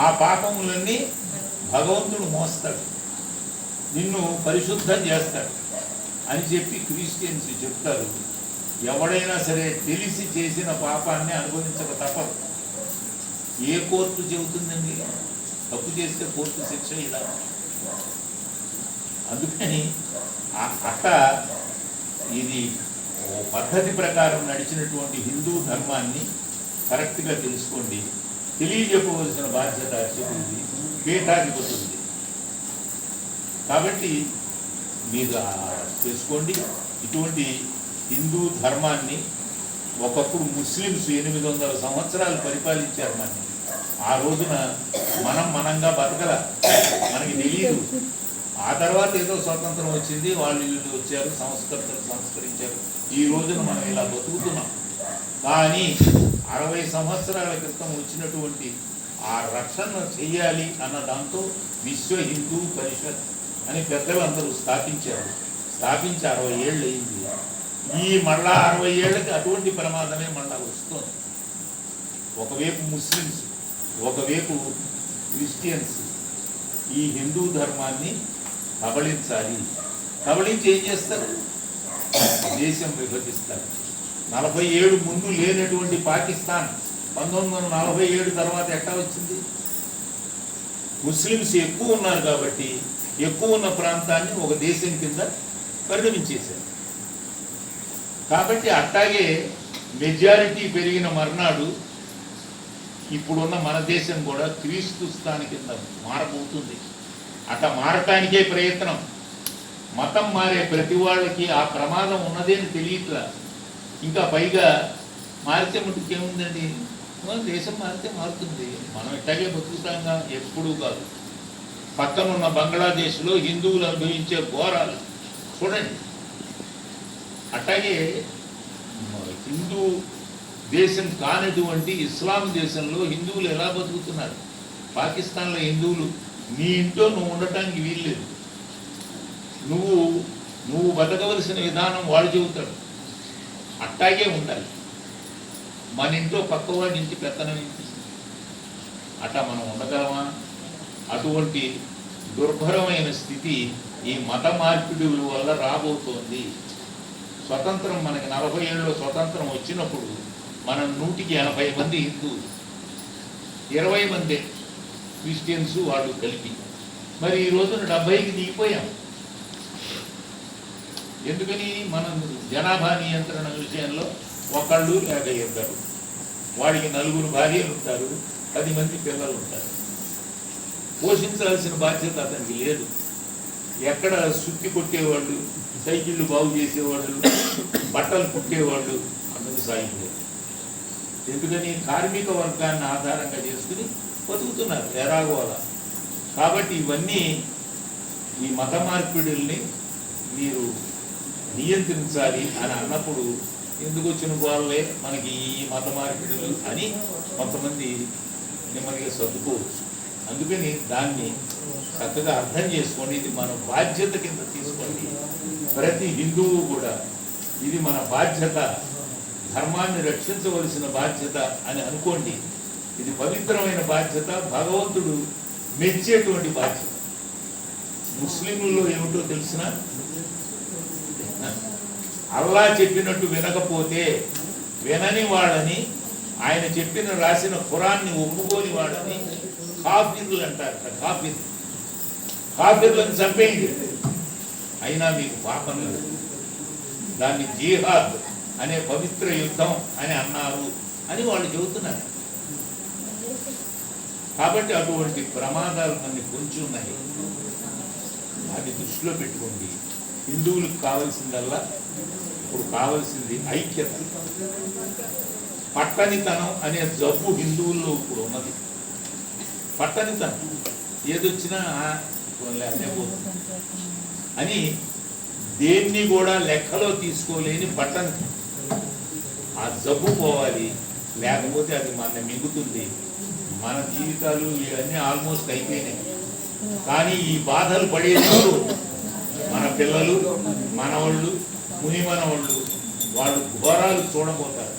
Speaker 1: ఆ పాపములన్నీ భగవంతుడు మోస్తాడు, నిన్ను పరిశుద్ధం చేస్తాడు అని చెప్పి క్రిస్టియన్స్ చెప్తారు. ఎవడైనా సరే తెలిసి చేసిన పాపాన్ని అనుభవించక తప్పదు. ఏ కోర్టు చెబుతుందండి తప్పు చేస్తే కోర్టు శిక్ష ఇలా? అందుకని అట్ట ఇది పద్ధతి ప్రకారం నడిచినటువంటి హిందూ ధర్మాన్ని కరెక్ట్గా తెలుసుకోండి. తెలియజెప్పవలసిన బాధ్యత అర్చకుడిది, పీఠాధిపతుడిది. కాబట్టి మీరు తెలుసుకోండి. ఇటువంటి హిందూ ధర్మాన్ని ఒకప్పుడు ముస్లిమ్స్ 800 సంవత్సరాలు పరిపాలించారు. మనని ఆ రోజున మనంగా బతకల, మనకి తెలియదు. ఆ తర్వాత ఏదో స్వతంత్రం వచ్చింది, వాళ్ళు వీళ్ళు వచ్చారు, సంస్కరించారు. ఈ రోజున మనం ఇలా బతుకుతున్నాం. కానీ 60 సంవత్సరాల క్రితం వచ్చినటువంటి ఆ రక్షణ చెయ్యాలి అన్న దాంతో విశ్వ హిందూ పరిషత్ అని పెద్దలు అందరూ స్థాపించారు. స్థాపించి 60 ఏళ్ళు అయింది. ఈ మళ్ళా 60 ఏళ్ళకి అటువంటి ప్రమాదమే మళ్ళా వస్తుంది. ఒకవైపు ముస్లిమ్స్, ఒకవైపు క్రిస్టియన్స్ ఈ హిందూ ధర్మాన్ని కబళించాలి. కబళించి ఏం చేస్తారు? దేశం విభజిస్తారు. 47 ముందు లేనటువంటి పాకిస్తాన్ 1947 తర్వాత ఎట్టా వచ్చింది? ముస్లిమ్స్ ఎక్కువ ఉన్నారు కాబట్టి ఎక్కువ ఉన్న ప్రాంతాన్ని ఒక దేశం కింద పరిణమించేశారు. కాబట్టి అట్టాగే మెజారిటీ పెరిగిన మర్నాడు ఇప్పుడున్న మన దేశం కూడా క్రీస్తు స్థానం కింద మారబోతుంది. అట్లా మారటానికే ప్రయత్నం. మతం మారే ప్రతి వాళ్ళకి ఆ ప్రమాదం ఉన్నదేని తెలియట్లా. ఇంకా పైగా మారితే మటుకేముందండి, దేశం మారితే మారుతుంది, మనం ఇట్లాగే బతుకుతాంగా. ఎప్పుడూ కాదు. పక్కనున్న బంగ్లాదేశ్లో హిందువులు అనుభవించే ఘోరాలు చూడండి. అట్లాగే హిందూ దేశం కానటువంటి ఇస్లాం దేశంలో హిందువులు ఎలా బతుకుతున్నారు? పాకిస్తాన్లో హిందువులు నీ ఇంట్లో నువ్వు ఉండటానికి వీల్లేదు. నువ్వు బతకవలసిన విధానం వాడు చెబుతాడు, అట్టాగే ఉండాలి. మన ఇంట్లో పక్కవాడి ఇంటి పెత్తనం ఇంటి అట్టా మనం ఉండగలమా? అటువంటి దుర్భరమైన స్థితి ఈ మత మార్పిడుల వల్ల రాబోతోంది. స్వతంత్రం మనకి 40 ఏళ్ళలో స్వతంత్రం వచ్చినప్పుడు మనం 100కి 80 మంది హిందువులు, 20 మంది క్రిస్టియన్స్ వాళ్ళు కలిపి. మరి ఈ రోజున 70కి దిగిపోయాం. ఎందుకని? మనం జనాభా నియంత్రణ విషయంలో ఒకళ్ళు లేక ఇద్దరు, వాడికి 4 భార్యలు ఉంటారు, 10 మంది పిల్లలు ఉంటారు. పోషించాల్సిన బాధ్యత అతనికి లేదు. ఎక్కడ సుత్తి కొట్టేవాళ్ళు, సైకిళ్ళు బాగు చేసేవాళ్ళు, బట్టలు కుట్టేవాళ్ళు అందరూ సాగిపోయారు. ఎందుకని? కార్మిక వర్గాన్ని ఆధారంగా చేసుకుని బతుకుతున్నారు ఎలాగోలా. కాబట్టి ఇవన్నీ ఈ మత మార్పిడుల్ని మీరు నియంత్రించాలి అని అన్నప్పుడు ఎందుకు వచ్చిన గోళ్ళే మనకి ఈ మత మార్పిడులు అని కొంతమంది నెమ్మదిగా సర్దుకోవచ్చు. అందుకని దాన్ని చక్కగా అర్థం చేసుకోండి. ఇది మన బాధ్యత కింద తీసుకోండి. ప్రతి హిందువు కూడా ఇది మన బాధ్యత, ధర్మాన్ని రక్షించవలసిన బాధ్యత అని అనుకోండి. ఇది పవిత్రమైన బాధ్యత, భగవంతుడు మెచ్చేటువంటి బాధ్యత. ముస్లింలలో ఏమిటో తెలిసిన, అల్లా చెప్పినట్టు వినకపోతే వినని వాళ్ళని, ఆయన చెప్పిన రాసిన ఖురాన్ని ఒప్పుకోని వాళ్ళని కాఫిర్లు అంటారు. కాఫిర్లను చంపేయండి, అయినా మీకు పాపం లేదు. దాన్ని జిహాద్ అనే పవిత్ర యుద్ధం అని అన్నారు అని వాళ్ళు చెబుతున్నారు. కాబట్టి అటువంటి ప్రమాదాలు మనకి పొంచి ఉన్నాయి. అది దృష్టిలో పెట్టుకోండి. హిందువులకు కావాల్సిందల్లా ఇప్పుడు కావాల్సింది ఐక్యత. పట్టనితనం అనే జబ్బు హిందువుల్లో ఇప్పుడు ఉన్నది. పట్టనితనం ఏదొచ్చినా అదే పోతుంది అని దేన్ని కూడా లెక్కలో తీసుకోలేని పట్టనితనం. ఆ జబ్బు పోవాలి, లేకపోతే అది మన మిగుతుంది. మన జీవితాలు ఇవన్నీ ఆల్మోస్ట్ అయిపోయినాయి. కానీ ఈ బాధలు పడేటప్పుడు మన పిల్లలు, మనవాళ్ళు, ముని మనవాళ్ళు వాళ్ళు ఘోరాలు చూడబోతారు.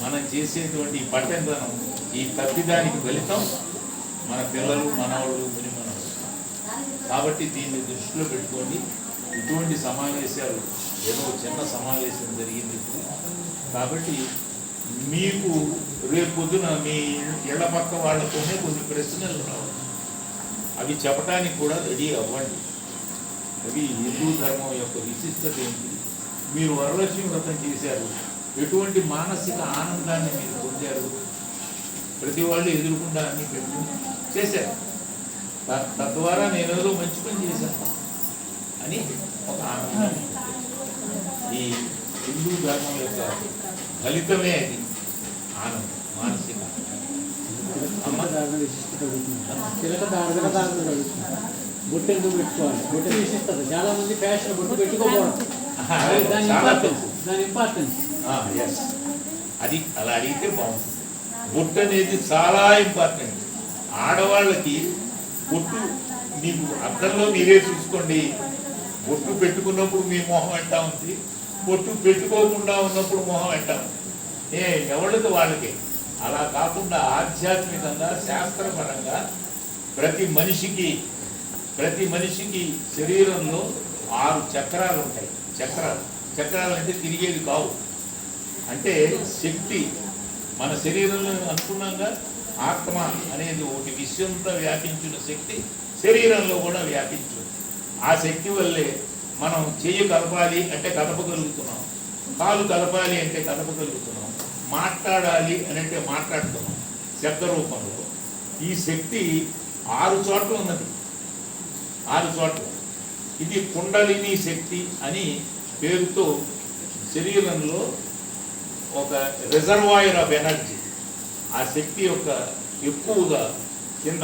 Speaker 1: మనం చేసేటువంటి పట్టణం, ఈ తప్పిదానికి ఫలితం మన పిల్లలు, మనవాళ్ళు, ముని మనవాళ్ళు. కాబట్టి దీన్ని దృష్టిలో పెట్టుకోండి. ఇటువంటి సమావేశాలు, ఏదో చిన్న సమావేశం జరిగింది ఇప్పుడు. కాబట్టి మీకు రేపు పొద్దున మీ ఇళ్ల పక్క వాళ్ళతోనే కొన్ని ప్రశ్నలు రావాలి. అవి చెప్పడానికి కూడా రెడీ అవ్వండి. అవి హిందూ ధర్మం యొక్క విశిష్టత ఏంటి, మీరు వరలక్ష్మి వ్రతం చేశారు, ఎటువంటి మానసిక ఆనందాన్ని మీరు పొందారు, ప్రతి వాళ్ళు ఎదురుకుండా అన్ని పెట్టుకుని చేశారు. తద్వారా నేనేదో మంచి పని చేశాను అని ఒక ఆనందం. ఈ హిందూ ధర్మం యొక్క ఫలితమే అది ఆనందం, మానసిక
Speaker 3: బొట్టు ఎందుకు పెట్టుకోవాలి, బొట్టు విశిష్టత. చాలా మంది ఫ్యాషన్ బొట్టు పెట్టుకోకూడదు, దాని ఇంపార్టెన్స్.
Speaker 1: అది అలా అడిగితే బాగుంటుంది. బొట్టు అనేది చాలా ఇంపార్టెంట్. ఆడవాళ్ళకి బొట్టు, మీకు అర్థంలో మీరే చూసుకోండి. బొట్టు పెట్టుకున్నప్పుడు మీ మొహం ఎట్టా ఉంది, బొట్టు పెట్టుకోకుండా ఉన్నప్పుడు మొహం ఎట్టా ఉంది. ఎవరికి వాళ్ళకి. అలా కాకుండా ఆధ్యాత్మికంగా, శాస్త్రపరంగా ప్రతి మనిషికి శరీరంలో 6 చక్రాలు ఉంటాయి. చక్రాలు అంటే తిరిగేది కావు. అంటే శక్తి మన శరీరంలో అనుకున్నాగా, ఆత్మ అనేది ఒకటి విశ్వంతో వ్యాపించిన శక్తి శరీరంలో కూడా వ్యాపించు. ఆ శక్తి వల్లే మనం చెయ్యి కలపాలి అంటే కదపగలుగుతున్నాం, కాలు కలపాలి అంటే కదపగలుగుతున్నాం, మాట్లాడాలి అని అంటే మాట్లాడుతున్నాం శబ్ద రూపంలో. ఈ శక్తి 6 చోట్ల ఉన్నది. 6 చోట్ల. ఇది కుండలిని శక్తి అని పేరుతో శరీరంలో ఒక రిజర్వాయర్ ఆఫ్ ఎనర్జీ. ఆ శక్తి యొక్క ఎక్కువగా కింద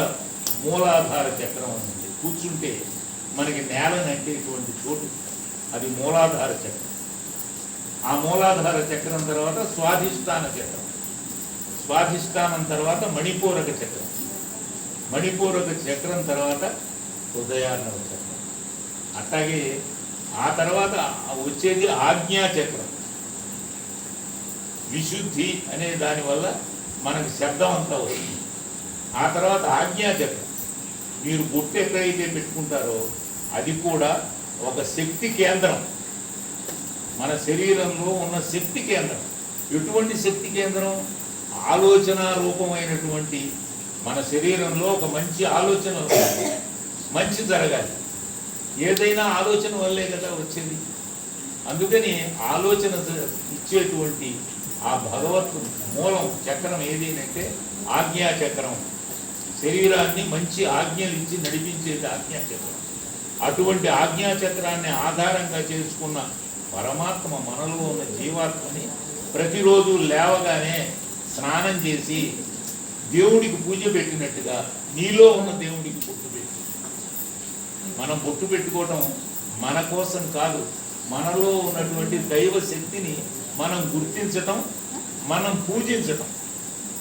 Speaker 1: మూలాధార చక్రం ఉంది. కూర్చుంటే మనకి నేలనంటేటువంటి చోటు అది మూలాధార చక్రం. ఆ మూలాధార చక్రం తర్వాత స్వాధిష్టాన చక్రం, స్వాధిష్టానం తర్వాత మణిపూరక చక్రం, మణిపూరక చక్రం తర్వాత హృదయార్ణవ చక్రం. అట్లాగే ఆ తర్వాత వచ్చేది ఆజ్ఞా చక్రం. విశుద్ధి అనే దానివల్ల మనకు శబ్దం అంతా వస్తుంది. ఆ తర్వాత ఆజ్ఞా చక్రం. మీరు బొట్టు ఎక్కడైతే పెట్టుకుంటారో అది కూడా ఒక శక్తి కేంద్రం, మన శరీరంలో ఉన్న శక్తి కేంద్రం. ఎటువంటి శక్తి కేంద్రం? ఆలోచన రూపమైనటువంటి మన శరీరంలో ఒక మంచి ఆలోచన, మంచి జరగాలి. ఏదైనా ఆలోచన వల్లే కదా వచ్చేది. అందుకని ఆలోచన ఇచ్చేటువంటి ఆ భగవత్ మూలం చక్రం ఏదేనంటే ఆజ్ఞా చక్రం. శరీరాన్ని మంచి ఆజ్ఞలు ఇచ్చి నడిపించేది ఆజ్ఞా చక్రం. అటువంటి ఆజ్ఞా చక్రాన్ని ఆధారంగా చేసుకున్న పరమాత్మ మనలో ఉన్న జీవాత్మని ప్రతిరోజు లేవగానే స్నానం చేసి దేవుడికి పూజ పెట్టినట్టుగా నీలో ఉన్న దేవుడికి బొట్టు పెట్టి, మనం బొట్టు పెట్టుకోవటం మన కోసం కాదు, మనలో ఉన్నటువంటి దైవ శక్తిని మనం గుర్తించటం, మనం పూజించటం.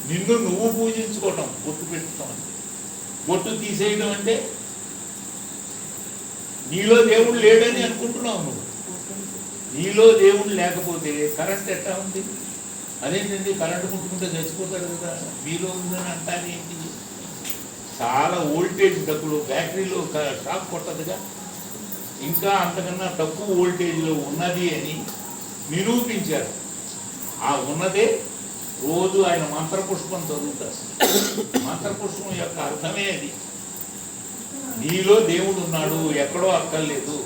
Speaker 1: నిన్ను నువ్వు పూజించుకోవటం బొట్టు పెట్టుకోవటం అంటే. బొట్టు తీసేయడం అంటే నీలో దేవుడు లేడని అనుకుంటున్నావు నువ్వు. నీలో దేవుడు లేకపోతే కరెంట్ ఎట్లా ఉంది? అదేంటండి కరెంటు ముట్టుకుంటే చచ్చిపోతాడు కదా, మీలో ఉందని అంటాను ఏంటి? చాలా వోల్టేజ్ తక్కువ, బ్యాటరీలో షాక్ కొట్టదుగా. ఇంకా అంతకన్నా తక్కువ వోల్టేజ్లో ఉన్నది అని నిరూపించారు. ఆ ఉన్నదే రోజు ఆయన మంత్రపుష్పం చదువుతారు. మంత్రపుష్పం యొక్క అర్థమే అది. నీలో దేవుడు ఉన్నాడు, ఎక్కడో అక్కర్లేదు.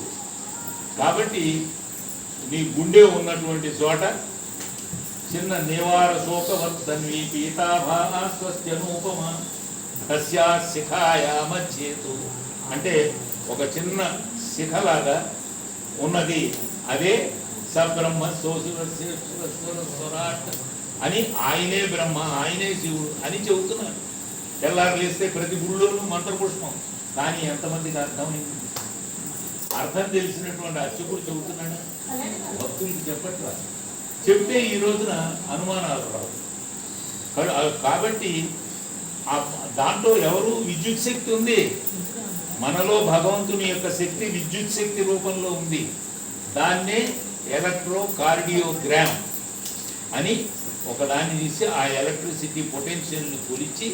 Speaker 1: కాబట్టి నీ గుండె ఉన్నటువంటి చోట చిన్న నివార శోకవర్ధన్వి పీతాభానా స్వస్త్యనూపమ తస్యా శిఖాయా మధ్యేతు అంటే ఒక చిన్న శిఖలాగా ఉన్నది. అదే సబ్రహ్మ సోసురాట్ అని ఆయనే బ్రహ్మ, ఆయనే శివుడు అని చెబుతున్నారు. తెల్లారు లేస్తే ప్రతి గుళ్ళోనూ మంత్రపుష్పం. కానీ ఎంతమందికి అర్థమైంది? అర్థం తెలిసినటువంటి అర్చకుడు చెబుతున్నాడు, భక్తులకి చెప్పట్లా. చెప్తే ఈ రోజున అనుమానాలు రావు. కాబట్టి దాంట్లో ఎవరు విద్యుత్ శక్తి ఉంది, మనలో భగవంతుని యొక్క శక్తి విద్యుత్ శక్తి రూపంలో ఉంది. దాన్నే ఎలక్ట్రోకార్డియోగ్రామ్ అని ఒకదాన్ని తీసి ఆ ఎలక్ట్రిసిటీ పొటెన్షియల్ని కొలిచి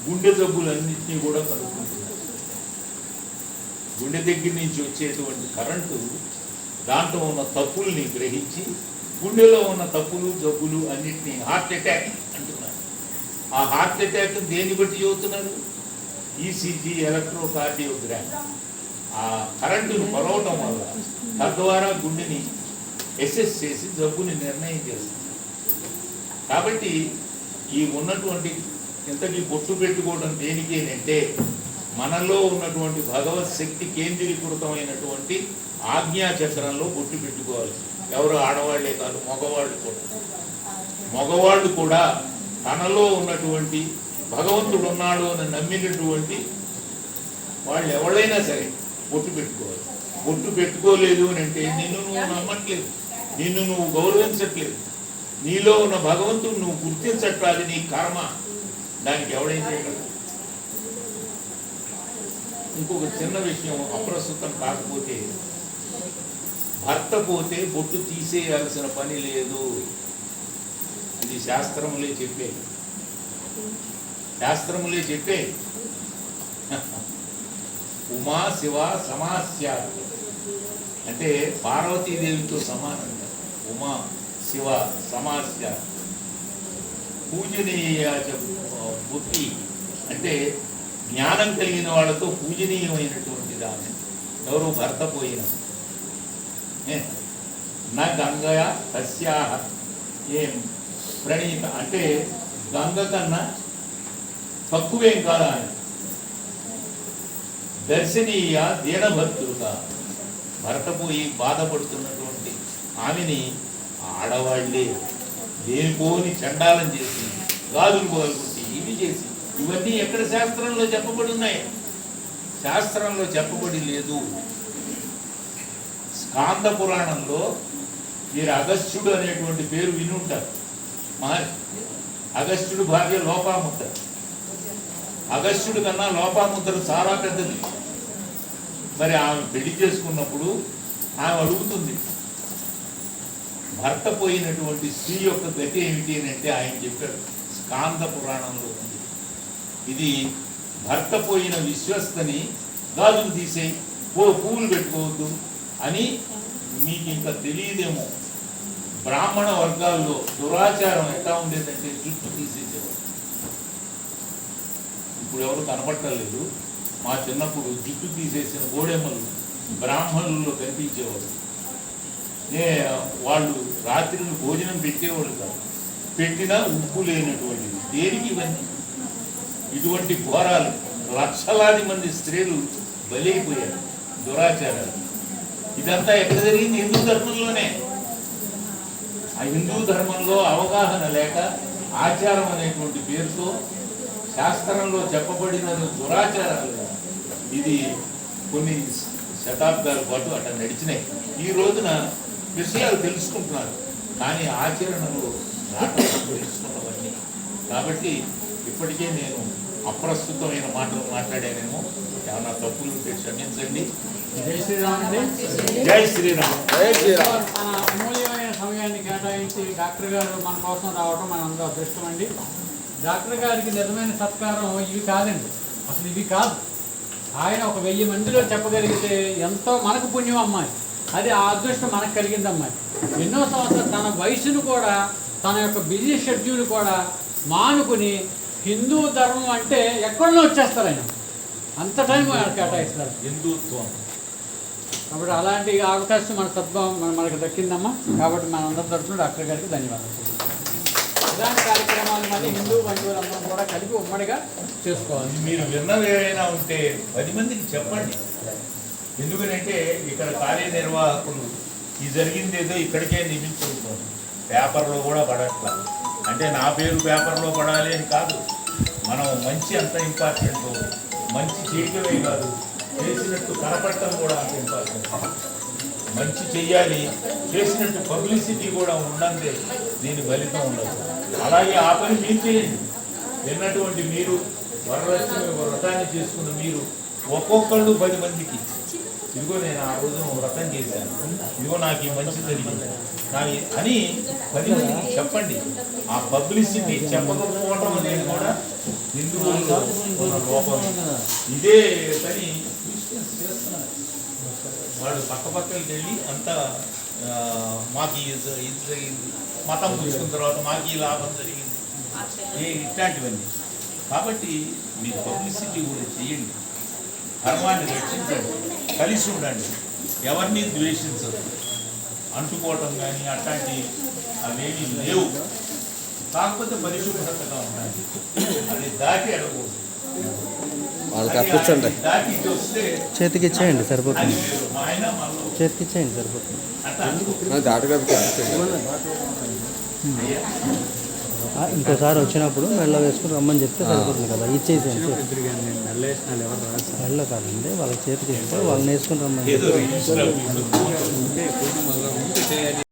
Speaker 1: గుండె జబ్బులన్నింటినీ కూడా కనుక్కుంటున్నారు. గుండె దగ్గర నుంచి వచ్చేటువంటి కరెంటు దాంట్లో ఉన్న తప్పుల్ని గ్రహించి గుండెలో ఉన్న తప్పులు జబ్బులు అన్నిటినీ హార్ట్ అటాక్ అంటున్నారు. ఆ హార్ట్ అటాక్ దేన్ని బట్టి చెబుతున్నారు? ECG electrocardiogram. ఆ కరెంటును కొలవటం వల్ల తద్వారా గుండెని ఎసెస్ చేసి జబ్బుని నిర్ణయం చేస్తుంది. కాబట్టి ఈ ఉన్నటువంటి ఇంతకీ బొట్టు పెట్టుకోవడం దేనికి అంటే మనలో ఉన్నటువంటి భగవత్ శక్తి కేంద్రీకృతమైనటువంటి ఆజ్ఞాచక్రంలో బొట్టు పెట్టుకోవాలి. ఎవరు ఆడవాళ్లే కాదు, మగవాళ్ళు కూడా తనలో ఉన్నటువంటి భగవంతుడు ఉన్నాడు అని నమ్మినటువంటి వాళ్ళు ఎవరైనా సరే బొట్టు పెట్టుకోవాలి. బొట్టు పెట్టుకోలేదు అని అంటే నిన్ను నువ్వు నమ్మట్లేదు, నిన్ను నువ్వు గౌరవించట్లేదు, నీలో ఉన్న భగవంతుడు నువ్వు గుర్తించట్లేదు, నీ కర్మ. దానికి ఎవడేం చేయగలరు? ఇంకొక చిన్న విషయం అప్రస్తుతం కాకపోతే, భర్త పోతే బొట్టు తీసేయాల్సిన పని లేదు. ఇది శాస్త్రములే చెప్పే ఉమా శివ సమాస్య అంటే పార్వతీదేవితో సమానంగా ఉమా శివ సమాస్య. పూజనీయ బుద్ధి అంటే జ్ఞానం కలిగిన వాళ్ళతో పూజనీయమైనటువంటి దాన్ని ఎవరు భర్త పోయిన నా గంగయ తస్యాహ ఏం ప్రణీత అంటే గంగ కన్నా తక్కువేం కాదా అని దర్శనీయ దీనభక్తులుగా భర్త పోయి బాధపడుతున్నటువంటి ఆమెని ఆడవాళ్ళే లేనిపోని చండాలం చేసి గాజులు పోగొట్టి ఇవి చేసి ఇవన్నీ ఎక్కడ శాస్త్రంలో చెప్పబడి ఉన్నాయి? శాస్త్రంలో చెప్పబడి లేదు. స్కాంద పురాణంలో మీరు అగస్త్యుడు అనేటువంటి పేరు విని ఉంటారు. మహర్షి అగస్త్యుడు భార్య లోపాముద్ర. అగస్త్యుడు కన్నా లోపాముద్ర చాలా పెద్దది. మరి ఆమె పెళ్లి చేసుకున్నప్పుడు ఆమె అడుగుతుంది, భర్త పోయినటువంటి స్త్రీ యొక్క గతి ఏమిటి అని అంటే ఆయన చెప్పాడు, స్కాంద పురాణంలో ఉంది. ఇది భర్త పోయిన విశ్వస్తని గాజులు తీసేయి, పువ్వులు పెట్టుకోవద్దు అని మీకు ఇంకా తెలియదేమో. బ్రాహ్మణ వర్గాల్లో దురాచారం ఎట్లా ఉండేదంటే జుట్టు తీసేసేవాడు. ఇప్పుడు ఎవరు కనపట్టలేదు. మా చిన్నప్పుడు జుట్టు తీసేసిన గోడెమ్మలు బ్రాహ్మణుల్లో కనిపించేవాడు. వాళ్ళు రాత్రులు భోజనం పెట్టేవాడు కాదు, పెట్టినా ఉప్పు లేనటువంటిది. దేనికి ఇవన్నీ? ఇటువంటి ఘోరాలు లక్షలాది మంది స్త్రీలు బలైపోయారు దురాచారాలు. ఇదంతా ఎక్కడ జరిగింది? హిందూ ధర్మంలోనే. ఆ హిందూ ధర్మంలో అవగాహన లేక ఆచారం అనేటువంటి పేరుతో శాస్త్రంలో చెప్పబడిన దురాచారాలు ఇది కొన్ని శతాబ్దాల పాటు అట్లా నడిచినాయి. ఈ రోజున విషయాలు తెలుసుకుంటున్నారు, కానీ ఆచరణలో తెలుసుకున్నవన్నీ. కాబట్టి ఇప్పటికే నేను అప్రస్తుతమైన మాటలు మాట్లాడానేమో, ఏమన్నా తప్పులు ఉంటే క్షమించండి.
Speaker 3: జై శ్రీరామ్ అండి.
Speaker 1: జై శ్రీరామ్.
Speaker 3: మన అమూల్యమైన సమయాన్ని కేటాయించి డాక్టర్ గారు మన కోసం రావడం మనందరూ అదృష్టం అండి. డాక్టర్ గారికి నిజమైన సత్కారం ఇవి కాదండి, అసలు ఇవి కాదు. ఆయన ఒక 1000 మందిలో చెప్పగలిగితే ఎంతో మనకు పుణ్యం అమ్మాయి. అది ఆ అదృష్టం మనకు కలిగింది అమ్మాయి. ఎన్నో సంవత్సరాలు తన వయసును కూడా, తన యొక్క బిజీ షెడ్యూల్ కూడా మానుకుని హిందూ ధర్మం అంటే ఎక్కడో వచ్చేస్తారు ఆయన. అంత టైం ఆయన కేటాయిస్తారు
Speaker 1: హిందుత్వం.
Speaker 3: కాబట్టి అలాంటి అవకాశం మన సద్భావం మనకు దక్కిందమ్మా. కాబట్టి మనందరి తరఫున డాక్టర్ గారికి ధన్యవాదాలు. ఇలాంటి కార్యక్రమాలు మళ్ళీ హిందూ బంధువులందరం కూడా కలిపి ఉమ్మడిగా చేసుకోవాలి.
Speaker 1: మీరు విన్నది ఏమైనా ఉంటే 10 మందికి చెప్పండి. ఎందుకంటే ఇక్కడ కార్యనిర్వాహకులు ఈ జరిగింది ఏదో ఇక్కడికే నియమించుకుంటారు, పేపర్లో కూడా పడట్లా. అంటే నా పేరు పేపర్లో పడాలి అని కాదు, మనం మంచి అంత ఇంపార్టెంట్. మంచి చేయటమే కాదు, చేసినట్టు కనపడటం కూడా అంత ఇంపార్టెంట్. మంచి చెయ్యాలి, చేసినట్టు పబ్లిసిటీ కూడా ఉండందే దీని ఫలితం ఉండదు. అలాగే ఆ పని మీరు చేయండి. విన్నటువంటి మీరు, వరలక్ష్మి వ్రతాన్ని చేసుకున్న మీరు ఒక్కొక్కళ్ళు 10 మందికి ఇదిగో నేను ఆ రోజు వ్రతం చేశాను, ఇదిగో నాకు ఈ మంచి జరిగింది అని 10 మందికి చెప్పండి. ఆ పబ్లిసిటీ చెప్పకపోవడం అనేది కూడా హిందువుల్లో ఉన్న లోపం. ఇదే పని క్రిస్టియన్స్ చేస్తున్నారు. వాడు పక్కపక్కకి వెళ్ళి అంతా మాకు ఇది జరిగింది, మతం పుచ్చుకున్న తర్వాత మాకు ఈ లాభం జరిగింది, ఇట్లాంటివన్నీ. కాబట్టి మీరు పబ్లిసిటీ కూడా చేయండి, ధర్మాన్ని రక్షించండి, కలిసి ఉండండి, ఎవరిని ద్వేషించదు. అంటుకోవటం కానీ అట్లాంటి అవేమీ లేవు. కాకపోతే పరిశుభ్రతగా ఉండాలి, అది దాటి అడగకూడదు. దాటి వస్తే
Speaker 2: చేతికి ఇచ్చేయండి సరిపోతుంది.
Speaker 1: అది వేరు. మా ఆయన మనలో
Speaker 2: చేతికి ఇచ్చేయండి సరిపోతుంది.
Speaker 1: అట్లా
Speaker 2: ఇంకోసారి వచ్చినప్పుడు మెల్ల వేసుకుని రమ్మని చెప్తే సరిపోతుంది కదా. ఇచ్చేసేయండి. మెల్ల కాదండి, వాళ్ళకి చేతికి ఇస్తే వాళ్ళని వేసుకుని రమ్మని
Speaker 1: ఏదో
Speaker 2: చెప్తే
Speaker 1: రిజిస్టర్